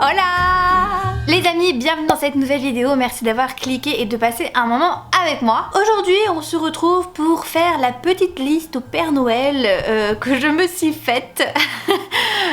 Hola les amis, bienvenue dans cette nouvelle vidéo, merci d'avoir cliqué et de passer un moment avec moi. Aujourd'hui on se retrouve pour faire la petite liste au Père Noël que je me suis faite.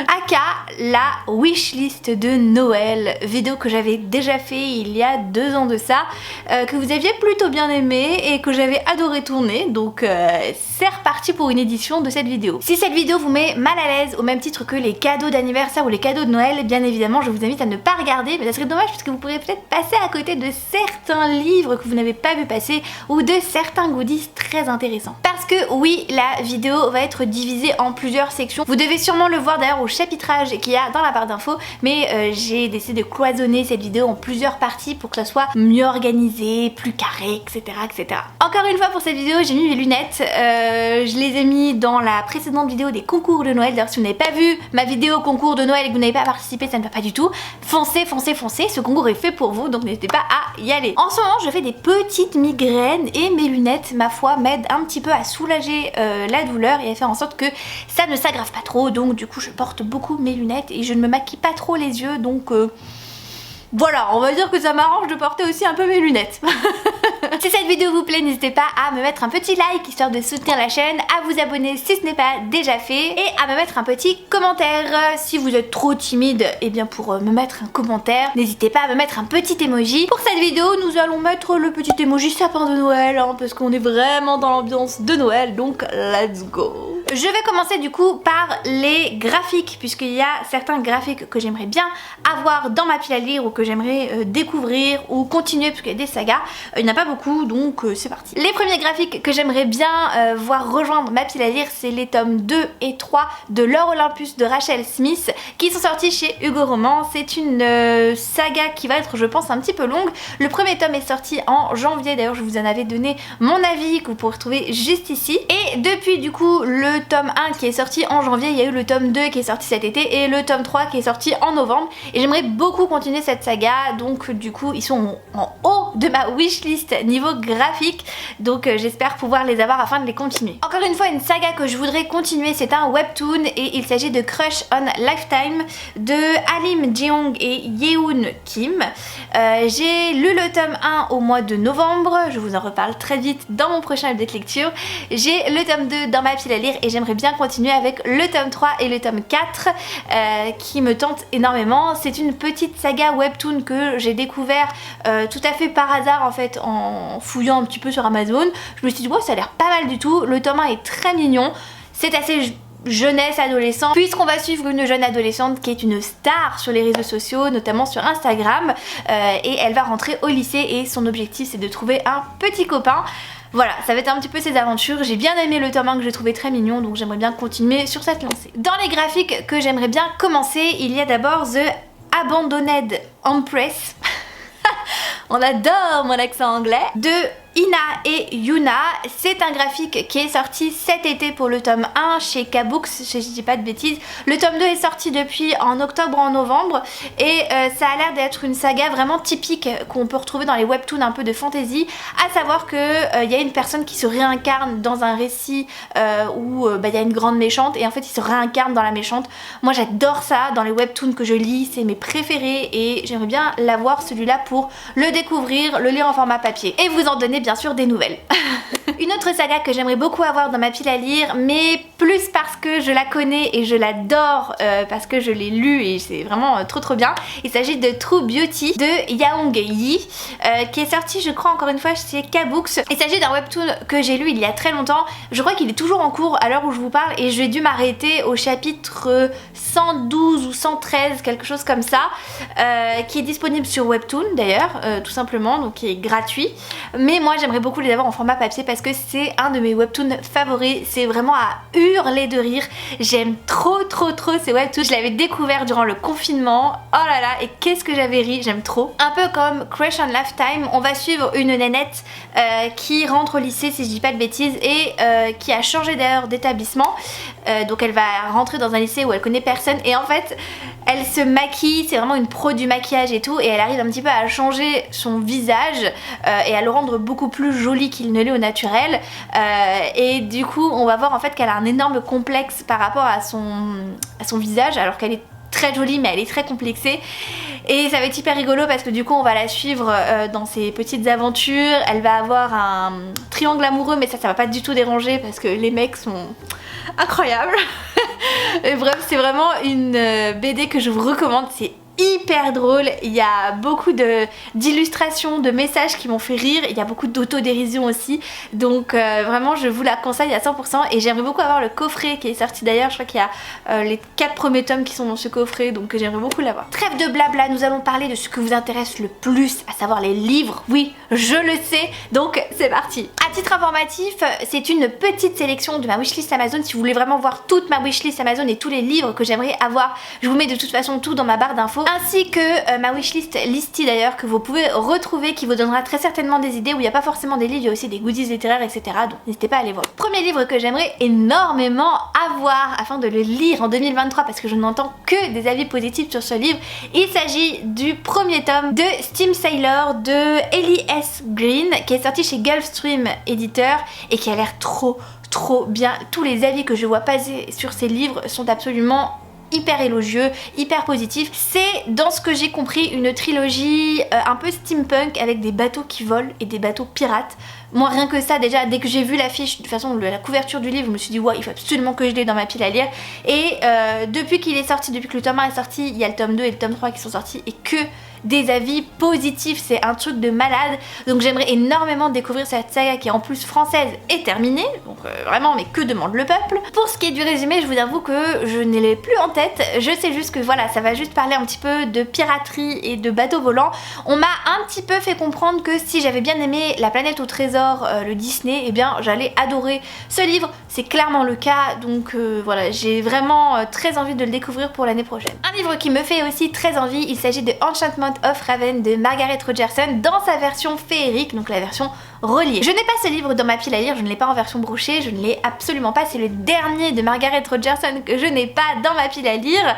Aka la wishlist de Noël, vidéo que j'avais déjà fait il y a 2 ans de ça, que vous aviez plutôt bien aimé et que j'avais adoré tourner, donc c'est reparti pour une édition de cette vidéo. Si cette vidéo vous met mal à l'aise au même titre que les cadeaux d'anniversaire ou les cadeaux de Noël, bien évidemment je vous invite à ne pas regarder, mais ça serait dommage parce que vous pourriez peut-être passer à côté de certains livres que vous n'avez pas vu passer ou de certains goodies très intéressants. Parce que oui, la vidéo va être divisée en plusieurs sections. Vous devez sûrement le voir d'ailleurs au chapitrage qu'il y a dans la barre d'infos, mais j'ai décidé de cloisonner cette vidéo en plusieurs parties pour que ça soit mieux organisé, plus carré, etc. etc. Encore une fois pour cette vidéo, j'ai mis mes lunettes, je les ai mis dans la précédente vidéo des concours de Noël. D'ailleurs si vous n'avez pas vu ma vidéo concours de Noël et que vous n'avez pas participé, ça ne va pas du tout. Foncez, foncez, foncez, ce concours est fait pour vous, donc n'hésitez pas à y aller. En ce moment je fais des petites migraines et mes lunettes, ma foi, m'aident un petit peu à soulager la douleur et à faire en sorte que ça ne s'aggrave pas trop, donc du coup je porte beaucoup mes lunettes et je ne me maquille pas trop les yeux, donc voilà, on va dire que ça m'arrange de porter aussi un peu mes lunettes. Si cette vidéo vous plaît, n'hésitez pas à me mettre un petit like histoire de soutenir la chaîne, à vous abonner si ce n'est pas déjà fait et à me mettre un petit commentaire. Si vous êtes trop timide, et bien pour me mettre un commentaire, n'hésitez pas à me mettre un petit emoji. Pour cette vidéo, nous allons mettre le petit emoji sapin de Noël, hein, parce qu'on est vraiment dans l'ambiance de Noël, donc let's go. Je vais commencer du coup par les graphiques, puisqu'il y a certains graphiques que j'aimerais bien avoir dans ma pile à lire ou que j'aimerais découvrir ou continuer, parce qu'il y a des sagas. Il n'y en a pas beaucoup, donc c'est parti. Les premiers graphiques que j'aimerais bien voir rejoindre ma pile à lire, c'est les tomes 2 et 3 de L'Or Olympus de Rachel Smith, qui sont sortis chez Hugo Roman. C'est une saga qui va être, je pense, un petit peu longue. Le premier tome est sorti en janvier, d'ailleurs je vous en avais donné mon avis que vous pourrez retrouver juste ici. Et depuis du coup le tome 1 qui est sorti en janvier, il y a eu le tome 2 qui est sorti cet été et le tome 3 qui est sorti en novembre, et j'aimerais beaucoup continuer cette saga, donc du coup ils sont en haut de ma wishlist niveau graphique, donc j'espère pouvoir les avoir afin de les continuer. Encore une fois, une saga que je voudrais continuer, c'est un webtoon et il s'agit de Crush on Lifetime de Alim Jeong et Yeun Kim. J'ai lu le tome 1 au mois de novembre, je vous en reparle très vite dans mon prochain update lecture. J'ai le tome 2 dans ma pile à lire et j'aimerais bien continuer avec le tome 3 et le tome 4 qui me tentent énormément. C'est une petite saga webtoon que j'ai découvert tout à fait par hasard en fait en fouillant un petit peu sur Amazon. Je me suis dit ouais, ça a l'air pas mal du tout, le tome 1 est très mignon, c'est assez jeunesse adolescent, puisqu'on va suivre une jeune adolescente qui est une star sur les réseaux sociaux, notamment sur Instagram, et elle va rentrer au lycée et son objectif c'est de trouver un petit copain. Voilà, ça va être un petit peu ses aventures. J'ai bien aimé le tome 1 que j'ai trouvé très mignon, donc j'aimerais bien continuer sur cette lancée. Dans les graphiques que j'aimerais bien commencer, il y a d'abord The Abandoned Empress. On adore mon accent anglais. De Ina et Yuna. C'est un graphique qui est sorti cet été pour le tome 1 chez K-Books, je dis pas de bêtises. Le tome 2 est sorti depuis en octobre ou en novembre et ça a l'air d'être une saga vraiment typique qu'on peut retrouver dans les webtoons un peu de fantasy, à savoir que y a une personne qui se réincarne dans un récit où y a une grande méchante et en fait il se réincarne dans la méchante. Moi j'adore ça dans les webtoons que je lis, c'est mes préférés et j'aimerais bien l'avoir celui-là pour le découvrir, le lire en format papier et vous en donner bien sûr des nouvelles. Une autre saga que j'aimerais beaucoup avoir dans ma pile à lire, mais plus parce que je la connais et je l'adore, parce que je l'ai lu et c'est vraiment trop bien. Il s'agit de True Beauty de Yaong Yi, qui est sorti je crois encore une fois chez K-Books. Il s'agit d'un webtoon que j'ai lu il y a très longtemps, je crois qu'il est toujours en cours à l'heure où je vous parle et j'ai dû m'arrêter au chapitre 112 ou 113, quelque chose comme ça, qui est disponible sur Webtoon d'ailleurs, tout simplement, donc qui est gratuit. Mais moi j'aimerais beaucoup les avoir en format papier parce que c'est un de mes webtoons favoris, c'est vraiment à hurler de rire. J'aime trop ces webtoons, je l'avais découvert durant le confinement, oh là là, et qu'est-ce que j'avais ri, j'aime trop. Un peu comme Crush on Lifetime, on va suivre une nénette qui rentre au lycée si je dis pas de bêtises et qui a changé d'ailleurs d'établissement, donc elle va rentrer dans un lycée où elle connaît personne et en fait elle se maquille, c'est vraiment une pro du maquillage et tout, et elle arrive un petit peu à changer son visage et à le rendre beaucoup plus joli qu'il ne l'est au naturel, et du coup on va voir en fait qu'elle a un énorme complexe par rapport à son visage alors qu'elle est très jolie mais elle est très complexée. Et ça va être hyper rigolo parce que du coup on va la suivre dans ses petites aventures. Elle va avoir un triangle amoureux mais ça va pas du tout déranger parce que les mecs sont incroyables. Et bref, c'est vraiment une BD que je vous recommande, c'est hyper drôle, il y a beaucoup d'illustrations, de messages qui m'ont fait rire, il y a beaucoup d'autodérision aussi, donc vraiment je vous la conseille à 100% et j'aimerais beaucoup avoir le coffret qui est sorti d'ailleurs, je crois qu'il y a les 4 premiers tomes qui sont dans ce coffret, donc j'aimerais beaucoup l'avoir. Trêve de blabla, nous allons parler de ce que vous intéresse le plus, à savoir les livres, oui je le sais, donc c'est parti. À titre informatif, c'est une petite sélection de ma wishlist Amazon, si vous voulez vraiment voir toute ma wishlist Amazon et tous les livres que j'aimerais avoir, je vous mets de toute façon tout dans ma barre d'infos, ainsi que ma wishlist Listy d'ailleurs que vous pouvez retrouver, qui vous donnera très certainement des idées, où il n'y a pas forcément des livres, il y a aussi des goodies littéraires etc, donc n'hésitez pas à aller voir. Premier livre que j'aimerais énormément avoir afin de le lire en 2023 parce que je n'entends que des avis positifs sur ce livre, il s'agit du premier tome de Steam Sailor de Ellie S. Green qui est sorti chez Gulfstream éditeur et qui a l'air trop bien. Tous les avis que je vois passer sur ces livres sont absolument hyper élogieux, hyper positif. C'est, dans ce que j'ai compris, une trilogie un peu steampunk avec des bateaux qui volent et des bateaux pirates. Moi rien que ça déjà, dès que j'ai vu l'affiche, de toute façon la couverture du livre, je me suis dit ouais il faut absolument que je l'ai dans ma pile à lire. Et depuis qu'il est sorti, depuis que le tome 1 est sorti, il y a le tome 2 et le tome 3 qui sont sortis et que des avis positifs, c'est un truc de malade. Donc j'aimerais énormément découvrir cette saga qui est en plus française et terminée, donc vraiment mais que demande le peuple. Pour ce qui est du résumé, je vous avoue que je ne l'ai plus en tête, je sais juste que voilà, ça va juste parler un petit peu de piraterie et de bateaux volants. On m'a un petit peu fait comprendre que si j'avais bien aimé La planète au trésor, le Disney, eh bien j'allais adorer ce livre, c'est clairement le cas, donc voilà, j'ai vraiment très envie de le découvrir pour l'année prochaine. Un livre qui me fait aussi très envie, il s'agit de Enchantment of Raven de Margaret Rogerson dans sa version féerique, donc la version reliée. Je n'ai pas ce livre dans ma pile à lire, je ne l'ai pas en version brochée, je ne l'ai absolument pas, c'est le dernier de Margaret Rogerson que je n'ai pas dans ma pile à lire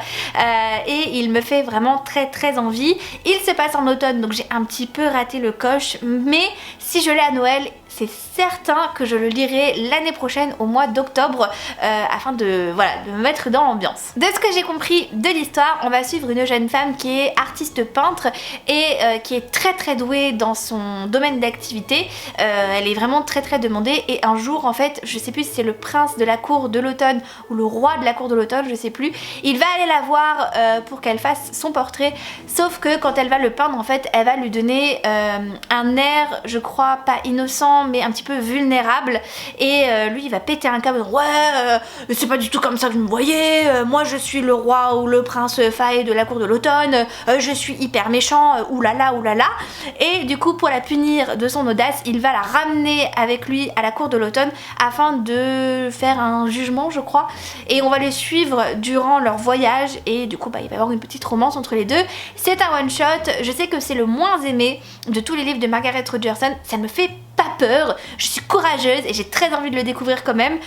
et il me fait vraiment très envie. Il se passe en automne donc j'ai un petit peu raté le coche, mais si je l'ai à Noël, c'est certain que je le lirai l'année prochaine au mois d'octobre afin de, voilà, de me mettre dans l'ambiance. De ce que j'ai compris de l'histoire, on va suivre une jeune femme qui est artiste peintre et qui est très douée dans son domaine d'activité. Elle est vraiment très demandée et un jour en fait, je sais plus si c'est le prince de la cour de l'automne ou le roi de la cour de l'automne, je sais plus, il va aller la voir pour qu'elle fasse son portrait, sauf que quand elle va le peindre en fait, elle va lui donner un air, je crois, pas innocent mais un petit peu vulnérable et lui il va péter un câble, ouais c'est pas du tout comme ça que je me voyais, moi je suis le roi ou le prince Fae de la cour de l'automne, je suis hyper méchant, oulala et du coup pour la punir de son audace il va la ramener avec lui à la cour de l'automne afin de faire un jugement je crois, et on va les suivre durant leur voyage et du coup bah, il va y avoir une petite romance entre les deux. C'est un one shot, je sais que c'est le moins aimé de tous les livres de Margaret Rogerson, ça me fait pas peur, je suis courageuse et j'ai très envie de le découvrir quand même.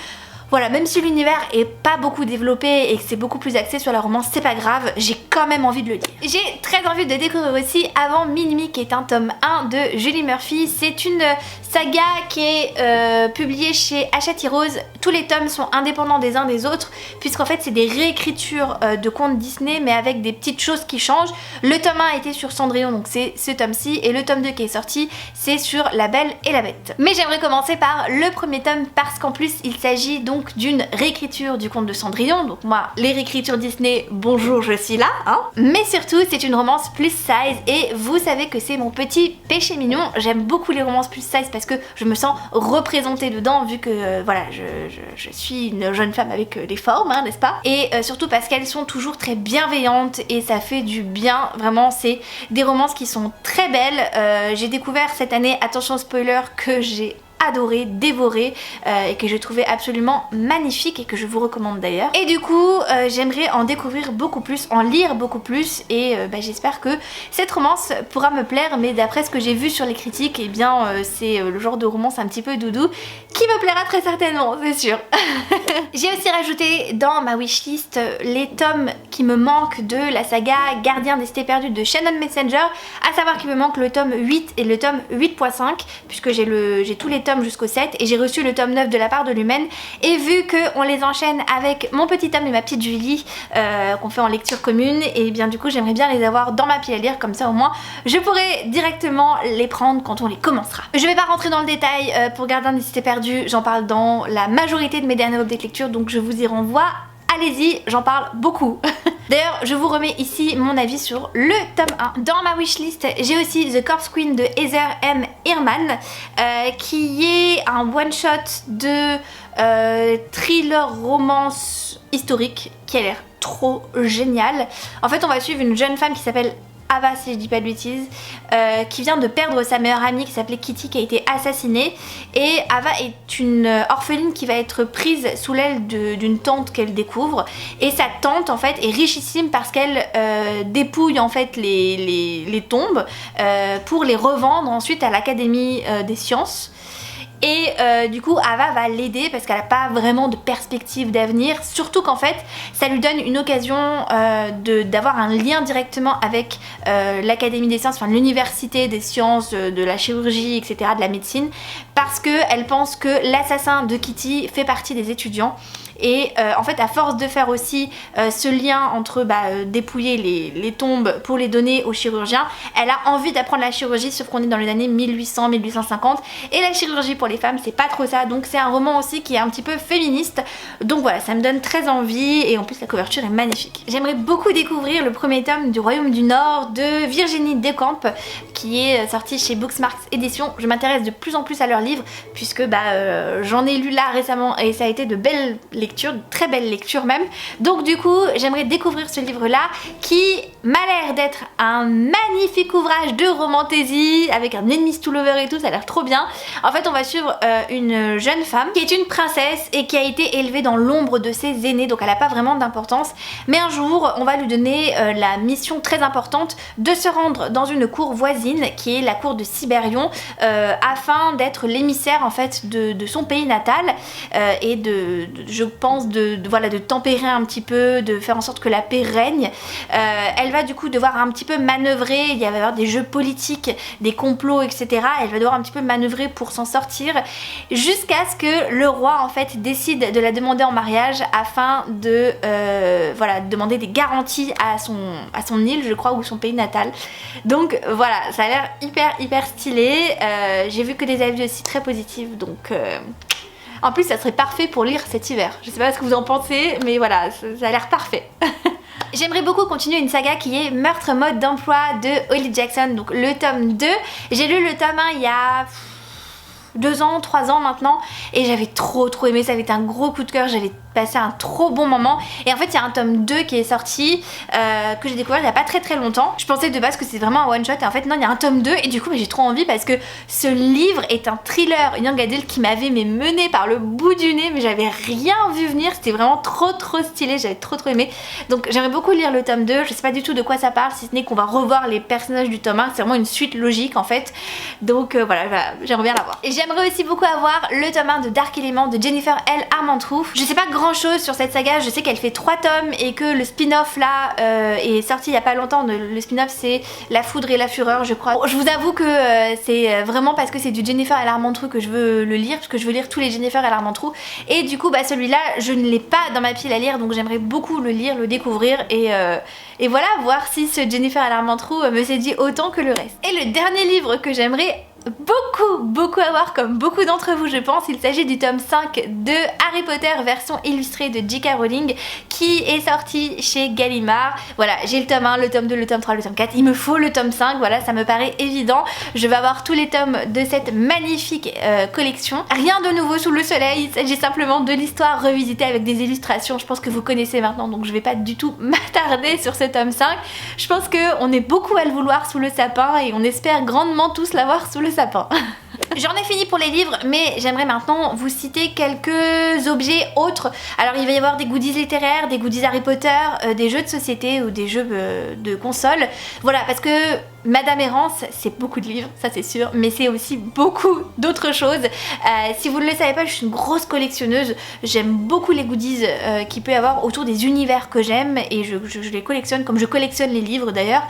Voilà, même si l'univers est pas beaucoup développé et que c'est beaucoup plus axé sur la romance, c'est pas grave, j'ai quand même envie de le lire. J'ai très envie de découvrir aussi Avant Minuit qui est un tome 1 de Julie Murphy. C'est une saga qui est publiée chez Hachette Heroes. Tous les tomes sont indépendants des uns des autres puisqu'en fait c'est des réécritures de contes Disney mais avec des petites choses qui changent. Le tome 1 était sur Cendrillon donc c'est ce tome-ci et le tome 2 qui est sorti c'est sur La Belle et la Bête. Mais j'aimerais commencer par le premier tome parce qu'en plus il s'agit donc d'une réécriture du conte de Cendrillon, donc moi les réécritures Disney, bonjour je suis là hein. Mais surtout c'est une romance plus size et vous savez que c'est mon petit péché mignon, j'aime beaucoup les romances plus size parce que je me sens représentée dedans vu que voilà je suis une jeune femme avec des formes hein, n'est-ce pas, et surtout parce qu'elles sont toujours très bienveillantes et ça fait du bien, vraiment c'est des romances qui sont très belles. J'ai découvert cette année, attention spoiler, que j'ai adoré, dévoré et que je trouvais absolument magnifique et que je vous recommande d'ailleurs. Et du coup j'aimerais en découvrir beaucoup plus, en lire beaucoup plus et j'espère que cette romance pourra me plaire, mais d'après ce que j'ai vu sur les critiques, et bien c'est le genre de romance un petit peu doudou qui me plaira très certainement, c'est sûr. J'ai aussi rajouté dans ma wishlist les tomes qui me manquent de la saga Gardien des cités perdues de Shannon Messenger, à savoir qu'il me manque le tome 8 et le tome 8.5 puisque j'ai tous les tomes tomes jusqu'au 7 et j'ai reçu le tome 9 de la part de Lumen, et vu qu'on les enchaîne avec mon petit tome et ma petite Julie qu'on fait en lecture commune, et bien du coup j'aimerais bien les avoir dans ma pile à lire, comme ça au moins je pourrai directement les prendre quand on les commencera. Je vais pas rentrer dans le détail pour Gardien des Cités Perdues, j'en parle dans la majorité de mes dernières updates lecture, donc je vous y renvoie. Allez-y, j'en parle beaucoup. D'ailleurs, je vous remets ici mon avis sur le tome 1. Dans ma wishlist, j'ai aussi The Corpse Queen de Heather M. Ehrman, qui est un one-shot de thriller romance historique qui a l'air trop génial. En fait, on va suivre une jeune femme qui s'appelle Ava, si je dis pas de bêtises, qui vient de perdre sa meilleure amie qui s'appelait Kitty, qui a été assassinée, et Ava est une orpheline qui va être prise sous l'aile d'une tante qu'elle découvre, et sa tante en fait est richissime parce qu'elle dépouille en fait les tombes pour les revendre ensuite à l'Académie des sciences. Et du coup Ava va l'aider parce qu'elle n'a pas vraiment de perspective d'avenir, surtout qu'en fait ça lui donne une occasion d'avoir un lien directement avec l'Académie des sciences, enfin l'université des sciences, de la chirurgie, etc., de la médecine, parce qu'elle pense que l'assassin de Kitty fait partie des étudiants. Et en fait à force de faire aussi ce lien entre dépouiller les tombes pour les donner aux chirurgiens, elle a envie d'apprendre la chirurgie, sauf qu'on est dans les années 1800-1850 et la chirurgie pour les femmes c'est pas trop ça, donc c'est un roman aussi qui est un petit peu féministe, donc voilà, ça me donne très envie, et en plus la couverture est magnifique. J'aimerais beaucoup découvrir le premier tome du Royaume du Nord de Virginie Despentes qui est sorti chez Booksmart Éditions. Je m'intéresse de plus en plus à leurs livres puisque j'en ai lu là récemment et ça a été de belles lecture, de très belle lecture même. Donc du coup j'aimerais découvrir ce livre là qui m'a l'air d'être un magnifique ouvrage de romantaisie avec un enemies to lover et tout, ça a l'air trop bien. En fait on va suivre une jeune femme qui est une princesse et qui a été élevée dans l'ombre de ses aînés, donc elle n'a pas vraiment d'importance, mais un jour on va lui donner la mission très importante de se rendre dans une cour voisine qui est la cour de Sibérion afin d'être l'émissaire en fait de son pays natal et je pense de tempérer un petit peu, de faire en sorte que la paix règne. Elle va du coup devoir un petit peu manœuvrer, il va y avoir des jeux politiques, des complots, etc. Elle va devoir un petit peu manœuvrer pour s'en sortir jusqu'à ce que le roi en fait décide de la demander en mariage afin de demander des garanties à son île, je crois, ou son pays natal. Donc voilà, ça a l'air hyper stylé. J'ai vu que des avis aussi très positifs, donc en plus ça serait parfait pour lire cet hiver. Je sais pas ce que vous en pensez, mais voilà, ça a l'air parfait. J'aimerais beaucoup continuer une saga qui est Meurtre mode d'emploi de Holly Jackson, donc le tome 2. J'ai lu le tome 1 il y a 2 ans, 3 ans maintenant, et j'avais trop aimé, ça avait été un gros coup de cœur, j'avais passé un trop bon moment. Et en fait il y a un tome 2 qui est sorti que j'ai découvert il y a pas très longtemps. Je pensais de base que c'était vraiment un one shot et en fait non, il y a un tome 2 et du coup j'ai trop envie parce que ce livre est un thriller young adult qui m'avait mené par le bout du nez, mais j'avais rien vu venir, c'était vraiment trop stylé, j'avais trop aimé. Donc j'aimerais beaucoup lire le tome 2, je sais pas du tout de quoi ça parle si ce n'est qu'on va revoir les personnages du tome 1, c'est vraiment une suite logique en fait. Donc voilà, j'aimerais bien l'avoir. Et j'aimerais aussi beaucoup avoir le tome 1 de Dark Element de Jennifer L. Armentrout. Je sais pas grand chose sur cette saga, je sais qu'elle fait 3 tomes et que le spin-off là est sorti il y a pas longtemps. Le spin-off c'est La Foudre et la Fureur, je crois. Bon, je vous avoue que c'est vraiment parce que c'est du Jennifer L. Armentrout que je veux le lire, parce que je veux lire tous les Jennifer L. Armentrout, et du coup celui-là je ne l'ai pas dans ma pile à lire, donc j'aimerais beaucoup le lire, le découvrir et voilà, voir si ce Jennifer L. Armentrout me séduit autant que le reste. Et le dernier livre que j'aimerais beaucoup avoir, comme beaucoup d'entre vous je pense, il s'agit du tome 5 de Harry Potter version illustrée de J.K. Rowling qui est sorti chez Gallimard. Voilà, j'ai le tome 1, le tome 2, le tome 3, le tome 4, il me faut le tome 5, voilà, ça me paraît évident. Je vais avoir tous les tomes de cette magnifique collection. Rien de nouveau sous le soleil, il s'agit simplement de l'histoire revisitée avec des illustrations, je pense que vous connaissez maintenant, donc je vais pas du tout m'attarder sur ce tome 5. Je pense qu'on est beaucoup à le vouloir sous le sapin et on espère grandement tous l'avoir sous le sapin. J'en ai fini pour les livres, mais j'aimerais maintenant vous citer quelques objets autres. Alors il va y avoir des goodies littéraires, des goodies Harry Potter, des jeux de société ou des jeux de console. Voilà, parce que Madame Errance, c'est beaucoup de livres, ça c'est sûr, mais c'est aussi beaucoup d'autres choses. Si vous ne le savez pas, je suis une grosse collectionneuse. J'aime beaucoup les goodies qu'il peut y avoir autour des univers que j'aime et je les collectionne comme je collectionne les livres d'ailleurs.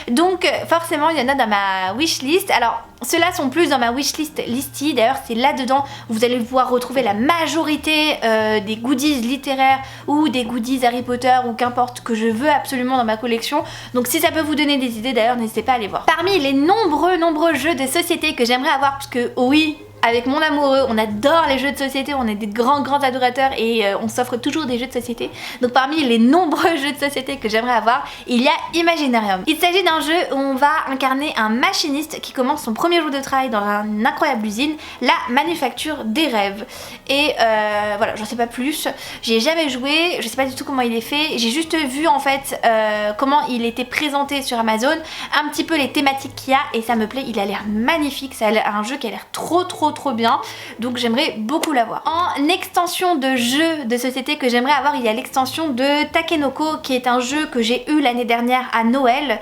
Donc forcément, il y en a dans ma wishlist. Alors, ceux-là sont plus dans ma wishlist Listy. D'ailleurs, c'est là-dedans où vous allez pouvoir retrouver la majorité des goodies littéraires ou des goodies Harry Potter ou qu'importe que je veux absolument dans ma collection. Donc si ça peut vous donner des idées, d'ailleurs, n'hésitez pas à aller voir. Parmi les nombreux jeux de société que j'aimerais avoir, parce que oui, avec mon amoureux, on adore les jeux de société, on est des grands adorateurs et on s'offre toujours des jeux de société. Donc parmi les nombreux jeux de société que j'aimerais avoir, il y a Imaginarium. Il s'agit d'un jeu où on va incarner un machiniste qui commence son premier jour de travail dans une incroyable usine, la manufacture des rêves. Et voilà, j'en sais pas plus, j'y ai jamais joué, je sais pas du tout comment il est fait, j'ai juste vu en fait comment il était présenté sur Amazon, un petit peu les thématiques qu'il y a et ça me plaît, il a l'air magnifique, c'est un jeu qui a l'air trop bien, donc j'aimerais beaucoup l'avoir. En extension de jeu de société que j'aimerais avoir, il y a l'extension de Takenoko qui est un jeu que j'ai eu l'année dernière à Noël.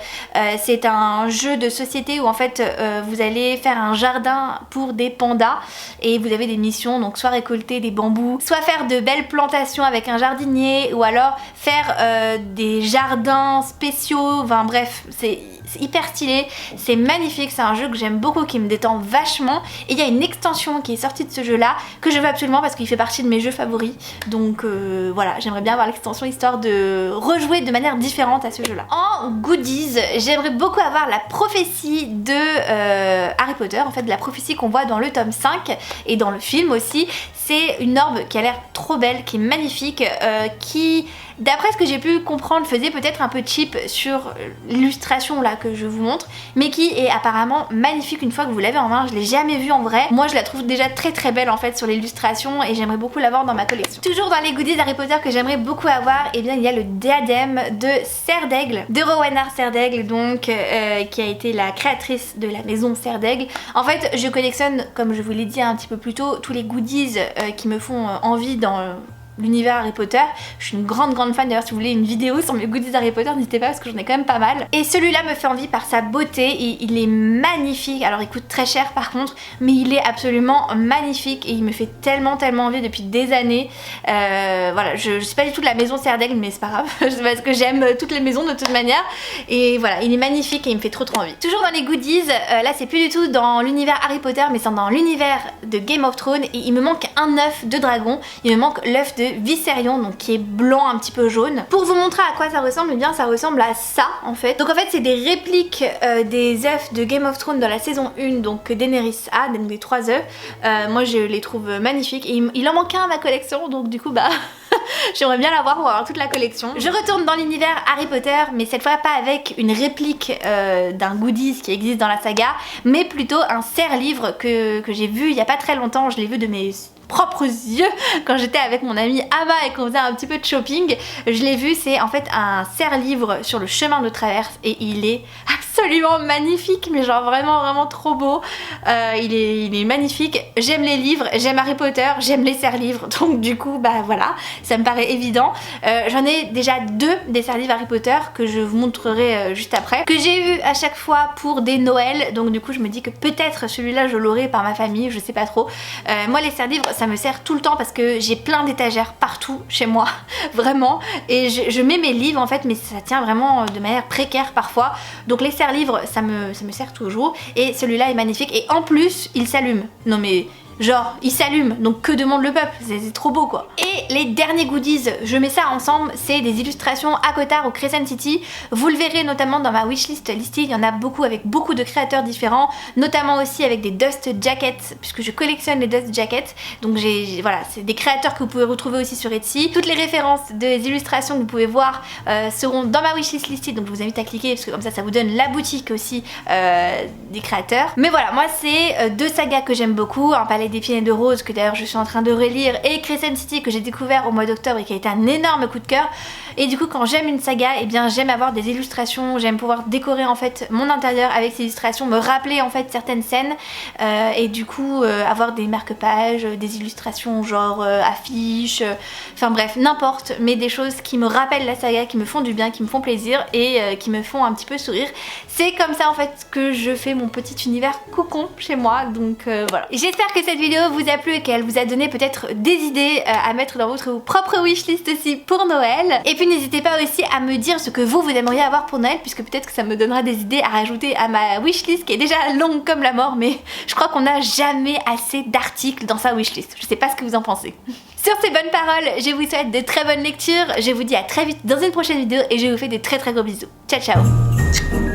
C'est un jeu de société où en fait vous allez faire un jardin pour des pandas et vous avez des missions, donc soit récolter des bambous, soit faire de belles plantations avec un jardinier ou alors faire des jardins spéciaux, enfin bref, c'est hyper stylé, c'est magnifique, c'est un jeu que j'aime beaucoup, qui me détend vachement et il y a une extension qui est sortie de ce jeu là que je veux absolument parce qu'il fait partie de mes jeux favoris, donc voilà, j'aimerais bien avoir l'extension histoire de rejouer de manière différente à ce jeu là. En goodies, j'aimerais beaucoup avoir la prophétie de Harry Potter, en fait la prophétie qu'on voit dans le tome 5 et dans le film aussi. C'est une orbe qui a l'air trop belle, qui est magnifique, qui, d'après ce que j'ai pu comprendre, faisait peut-être un peu cheap sur l'illustration là que je vous montre, mais qui est apparemment magnifique une fois que vous l'avez en main. Je l'ai jamais vue en vrai. Moi je la trouve déjà très belle en fait sur l'illustration et j'aimerais beaucoup l'avoir dans ma collection. Toujours dans les goodies Harry Potter que j'aimerais beaucoup avoir, et bien il y a le diadème de Serre d'Aigle, de Rowena Serre d'Aigle, donc qui a été la créatrice de la maison Serre d'Aigle. En fait je collectionne, comme je vous l'ai dit un petit peu plus tôt, tous les goodies qui me font envie dans l'univers Harry Potter. Je suis une grande fan, d'ailleurs si vous voulez une vidéo sur mes goodies Harry Potter, n'hésitez pas parce que j'en ai quand même pas mal. Et celui-là me fait envie par sa beauté et il est magnifique. Alors il coûte très cher par contre, mais il est absolument magnifique et il me fait tellement envie depuis des années. Voilà, je sais pas du tout de la maison Serre d'Aigle, mais c'est pas grave, parce que j'aime toutes les maisons de toute manière. Et voilà, il est magnifique et il me fait trop envie. Toujours dans les goodies, là c'est plus du tout dans l'univers Harry Potter, mais c'est dans l'univers de Game of Thrones et il me manque un œuf de dragon, il me manque l'œuf de Viserion, donc qui est blanc un petit peu jaune. Pour vous montrer à quoi ça ressemble, eh bien ça ressemble à ça en fait. Donc en fait c'est des répliques des œufs de Game of Thrones dans la saison 1, donc Daenerys a, donc des 3 œufs. Moi je les trouve magnifiques et il en manque un à ma collection, donc du coup bah j'aimerais bien l'avoir pour avoir toute la collection. Je retourne dans l'univers Harry Potter, mais cette fois pas avec une réplique d'un goodies qui existe dans la saga, mais plutôt un serre-livre que j'ai vu il y a pas très longtemps. Je l'ai vu de mes propres yeux quand j'étais avec mon amie Ama et qu'on faisait un petit peu de shopping. Je l'ai vu, c'est en fait un serre-livre sur le chemin de traverse et il est absolument magnifique, mais genre vraiment trop beau. Il est magnifique. J'aime les livres, j'aime Harry Potter, j'aime les serre-livres, donc du coup bah voilà, ça me paraît évident. J'en ai déjà 2 des serre-livres Harry Potter que je vous montrerai juste après, que j'ai eu à chaque fois pour des Noëls, donc du coup je me dis que peut-être celui-là je l'aurai par ma famille, je sais pas trop. Moi les serre-livres ça me sert tout le temps parce que j'ai plein d'étagères partout chez moi, vraiment, et je mets mes livres en fait, mais ça tient vraiment de manière précaire parfois, donc les serre-livres ça me sert toujours, et celui-là est magnifique, et en plus il s'allume. Non mais genre il s'allume, donc que demande le peuple, c'est trop beau quoi. Et les derniers goodies, je mets ça ensemble, c'est des illustrations à Cotard ou Crescent City. Vous le verrez notamment dans ma wishlist listée, il y en a beaucoup avec beaucoup de créateurs différents, notamment aussi avec des dust jackets, puisque je collectionne les dust jackets, donc voilà, c'est des créateurs que vous pouvez retrouver aussi sur Etsy. Toutes les références des illustrations que vous pouvez voir seront dans ma wishlist listée, donc je vous invite à cliquer parce que comme ça vous donne la boutique aussi des créateurs. Mais voilà, moi c'est 2 sagas que j'aime beaucoup, un palais Ballade d'épines et de roses que d'ailleurs je suis en train de relire, et Crescent City que j'ai découvert au mois d'octobre et qui a été un énorme coup de cœur. Et du coup quand j'aime une saga, et bien j'aime avoir des illustrations, j'aime pouvoir décorer en fait mon intérieur avec ces illustrations, me rappeler en fait certaines scènes et du coup avoir des marque-pages, des illustrations genre affiches, enfin bref n'importe, mais des choses qui me rappellent la saga, qui me font du bien, qui me font plaisir et qui me font un petit peu sourire. C'est comme ça en fait que je fais mon petit univers cocon chez moi, donc voilà. J'espère que cette vidéo vous a plu et qu'elle vous a donné peut-être des idées à mettre dans votre propre wishlist aussi pour Noël. Et puis n'hésitez pas aussi à me dire ce que vous aimeriez avoir pour Noël, puisque peut-être que ça me donnera des idées à rajouter à ma wishlist qui est déjà longue comme la mort, mais je crois qu'on n'a jamais assez d'articles dans sa wishlist. Je sais pas ce que vous en pensez. Sur ces bonnes paroles, je vous souhaite de très bonnes lectures, je vous dis à très vite dans une prochaine vidéo et je vous fais des très gros bisous. Ciao ciao.